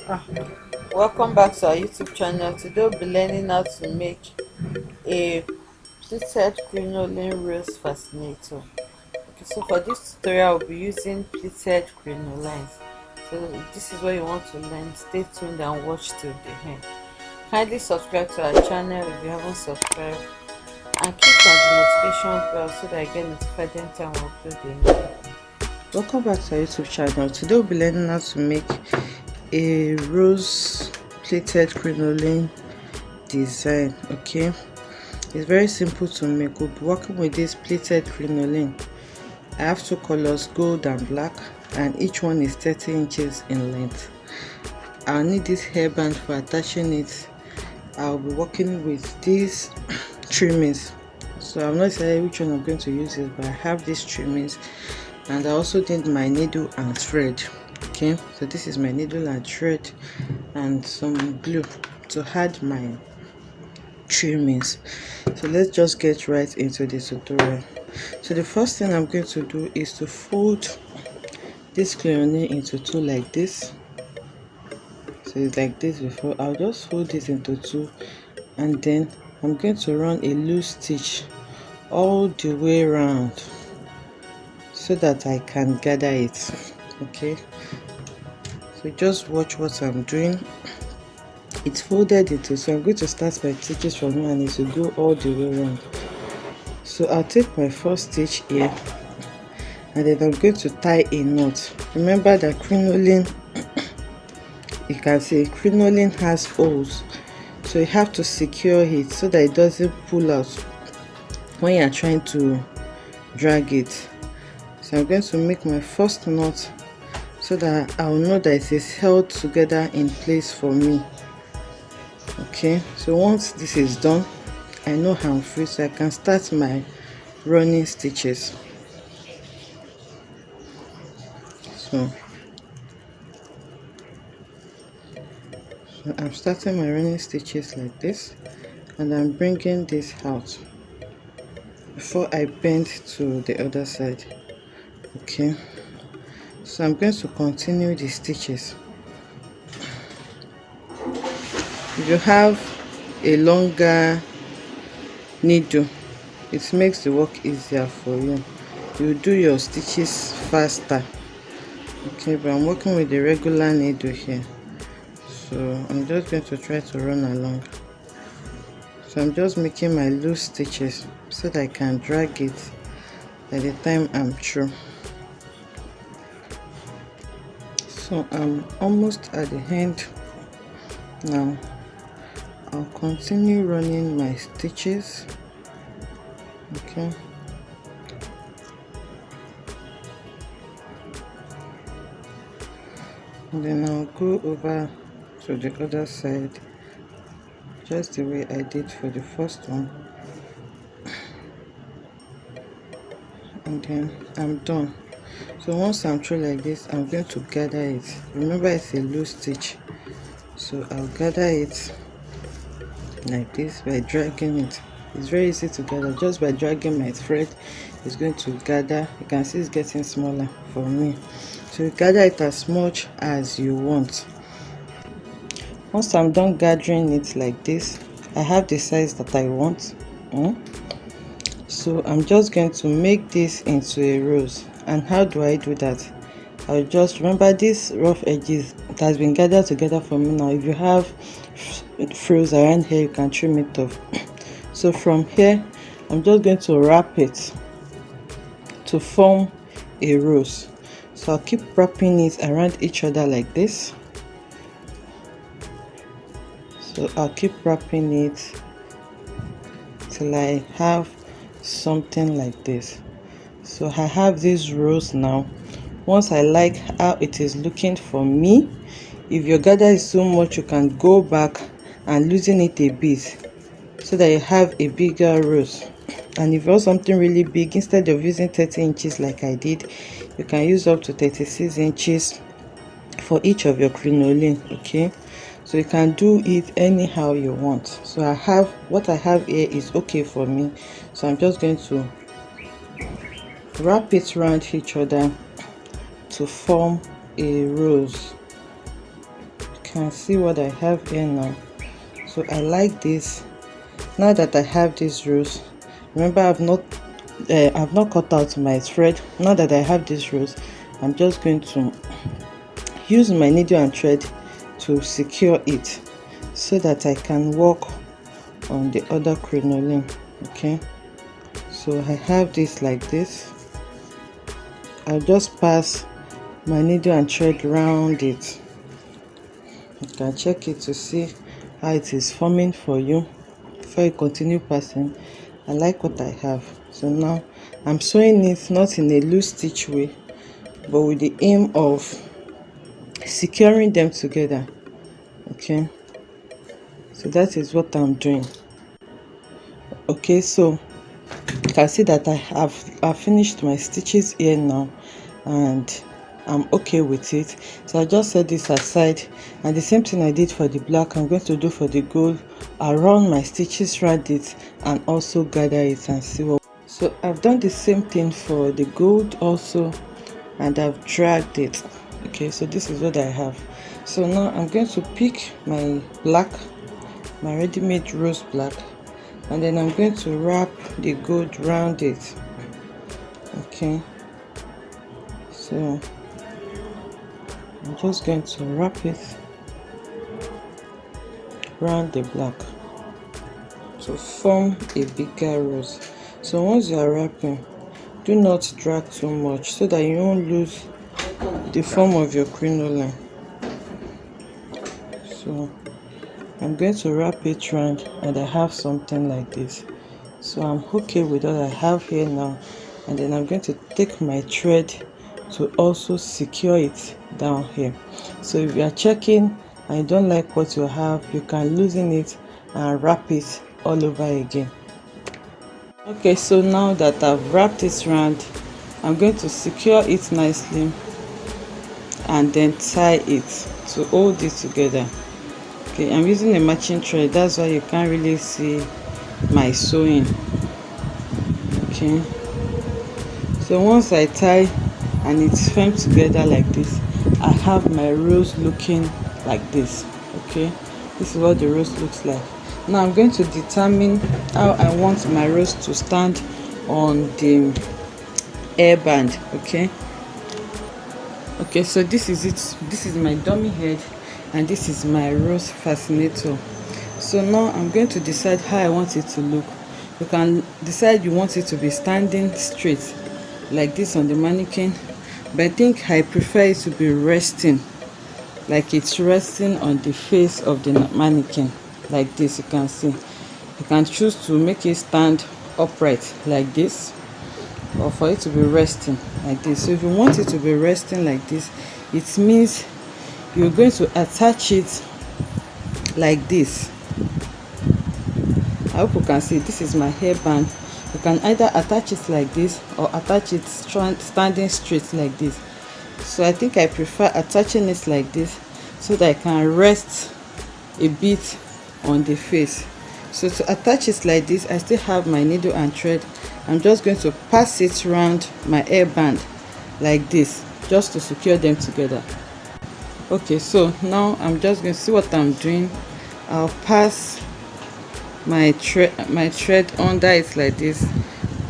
Ah, Welcome back to our YouTube channel. Today we'll be learning how to make a pleated crinoline rose fascinator. Okay, so for this tutorial we'll be using pleated crinolines. So if this is what you want to learn, stay tuned and watch till the end. Kindly subscribe to our channel if you haven't subscribed, and click on the notification bell so that I get notified anytime we upload a new video. Welcome back to our YouTube channel. Today we'll be learning how to make a rose pleated crinoline design. Okay, it's very simple to make. We'll be working with this pleated crinoline. I have two colors, gold and black, and each one is 30 inches in length. I'll need this hairband for attaching it. I'll be working with these trimmings, so I'm not decided which one I'm going to use it, but I have these trimmings, and I also need my needle and thread. Okay, so this is my needle and thread and some glue to add my trimmings. So let's just get right into the tutorial. So the first thing I'm going to do is to fold this crinoline into two like this. So it's like this before. I'll just fold it into two, and then I'm going to run a loose stitch all the way around so that I can gather it. Okay, so just watch what I'm doing. It's folded into, so I'm going to start my stitches from here and it will go all the way around. So I'll take my first stitch here, and then I'm going to tie a knot. Remember that crinoline, you can see crinoline has holes, so you have to secure it so that it doesn't pull out when you're trying to drag it. So I'm going to make my first knot so that I'll know that it is held together in place for me. Okay, so once this is done, I know I'm free, so I can start my running stitches. So I'm starting my running stitches like this, and I'm bringing this out before I bend to the other side. Okay, so I'm going to continue the stitches. If you have a longer needle, it makes the work easier for you. You do your stitches faster. Okay, but I'm working with the regular needle here, so I'm just going to try to run along. So I'm just making my loose stitches so that I can drag it by the time I'm through. So I'm almost at the end now. I'll continue running my stitches. Okay, and then I'll go over to the other side just the way I did for the first one, and then I'm done. So once I'm through like this, I'm going to gather it. Remember, it's a loose stitch, so I'll gather it like this by dragging it. It's very easy to gather. Just by dragging my thread, it's going to gather. You can see it's getting smaller for me, so you gather it as much as you want. Once I'm done gathering it like this, I have the size that I want. So I'm just going to make this into a rose. And how do I do that? I'll just remember these rough edges that has been gathered together for me now. If you have frills around here, you can trim it off. So from here, I'm just going to wrap it to form a rose. So I'll keep wrapping it around each other like this. So I'll keep wrapping it till I have something like this. So I have this rose now. Once I like how it is looking for me, if your gather is so much, you can go back and loosen it a bit so that you have a bigger rose. And if you want something really big, instead of using 30 inches like I did, you can use up to 36 inches for each of your crinoline. Okay, so you can do it anyhow you want. So I have what I have here is okay for me, so I'm just going to wrap it around each other to form a rose. Okay, can see what I have here now. So I like this. Now that I have this rose, remember I've not cut out my thread. Now that I have this rose, I'm just going to use my needle and thread to secure it so that I can work on the other crinoline. Okay, so I have this like this. I'll just pass my needle and thread around it. You can check it to see how it is forming for you before you continue passing. I like what I have. So now I'm sewing it not in a loose stitch way, but with the aim of securing them together. Okay, so that is what I'm doing. Okay, so you can see that I've finished my stitches here now, and I'm okay with it. So I just set this aside, and the same thing I did for the black, I'm going to do for the gold. I'll run my stitches around it and also gather it and see what. So I've done the same thing for the gold also, and I've dragged it. Okay, so this is what I have. So now I'm going to pick my black, my ready-made rose black, and then I'm going to wrap the gold around it. Okay, so I'm just going to wrap it around the black to form a bigger rose. So once you are wrapping, do not drag too much so that you won't lose the form of your crinoline. So I'm going to wrap it around, and I have something like this. So I'm okay with what I have here now, and then I'm going to take my thread to also secure it down here. So if you are checking and you don't like what you have, you can loosen it and wrap it all over again. Okay, so now that I've wrapped it around, I'm going to secure it nicely and then tie it to hold it together. Okay, I'm using a matching thread, that's why you can't really see my sewing. Okay, so once I tie and it's firm together like this, I have my rose looking like this. Okay, this is what the rose looks like. Now I'm going to determine how I want my rose to stand on the hairband. Okay, so this is it. This is my dummy head, and this is my rose fascinator. So now I'm going to decide how I want it to look. You can decide you want it to be standing straight like this on the mannequin, but I think I prefer it to be resting, like it's resting on the face of the mannequin like this. You can see you can choose to make it stand upright like this, or for it to be resting like this. So if you want it to be resting like this, it means you're going to attach it like this. I hope you can see this is my hairband. You can either attach it like this or attach it standing straight like this. So I think I prefer attaching it like this so that I can rest a bit on the face. So to attach it like this, I still have my needle and thread. I'm just going to pass it around my hairband like this, just to secure them together. Okay, so now I'm just going to see what I'm doing. I'll pass my thread under it like this,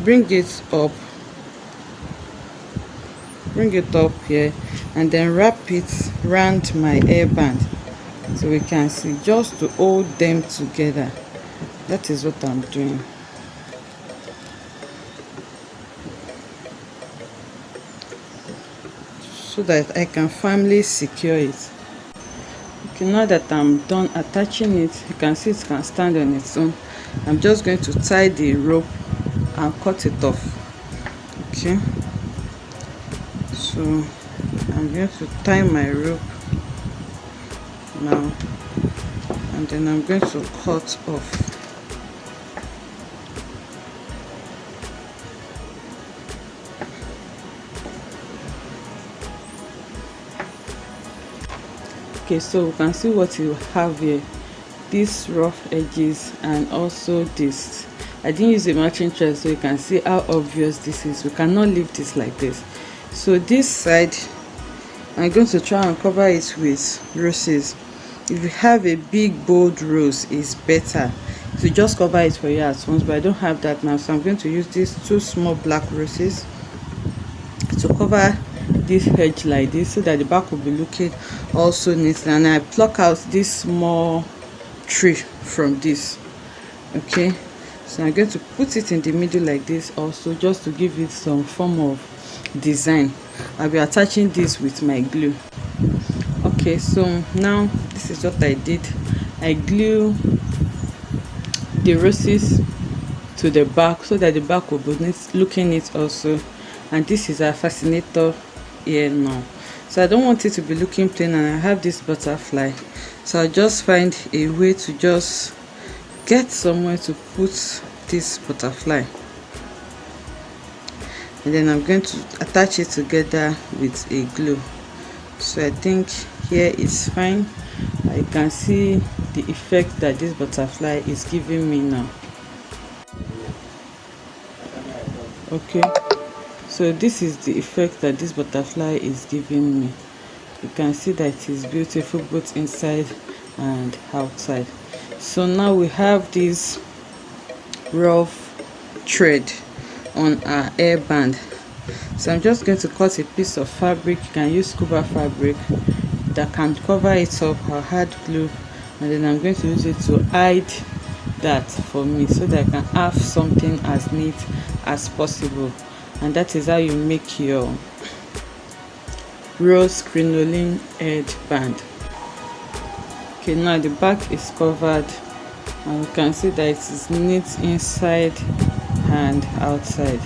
bring it up here, and then wrap it around my hairband so we can see, just to hold them together. That is what I'm doing. So that I can firmly secure it. Okay, now that I'm done attaching it, you can see it can stand on its own. I'm just going to tie the rope and cut it off. Okay, so I'm going to tie my rope now, and then I'm going to cut off. Okay, so we can see what you have here, these rough edges and also this. I didn't use a matching thread so you can see how obvious this is. We cannot leave this like this. So this side, I'm going to try and cover it with roses. if you have a big bold rose, is better to just cover it for you at once, but I don't have that now, so I'm going to use these two small black roses to cover this edge like this, so that the back will be looking also neat. And I pluck out this small tree from this. Okay, so I'm going to put it in the middle like this also, just to give it some form of design. I'll be attaching this with my glue. Okay, so now this is what I did. I glue the roses to the back so that the back will be neat, looking neat also. And this is our fascinator here now, so I don't want it to be looking plain, and I have this butterfly, so I'll just find a way to just get somewhere to put this butterfly, and then I'm going to attach it together with a glue. So I think here is fine. I can see the effect that this butterfly is giving me now. Okay, so this is the effect that this butterfly is giving me. You can see that it is beautiful both inside and outside. So now we have this rough thread on our hairband, so I'm just going to cut a piece of fabric. You can use scuba fabric that can cover it up. I'll add glue, and then I'm going to use it to hide that for me, so that I can have something as neat as possible. And that is how you make your rose crinoline headband. Okay, now the back is covered, and you can see that it is neat inside and outside.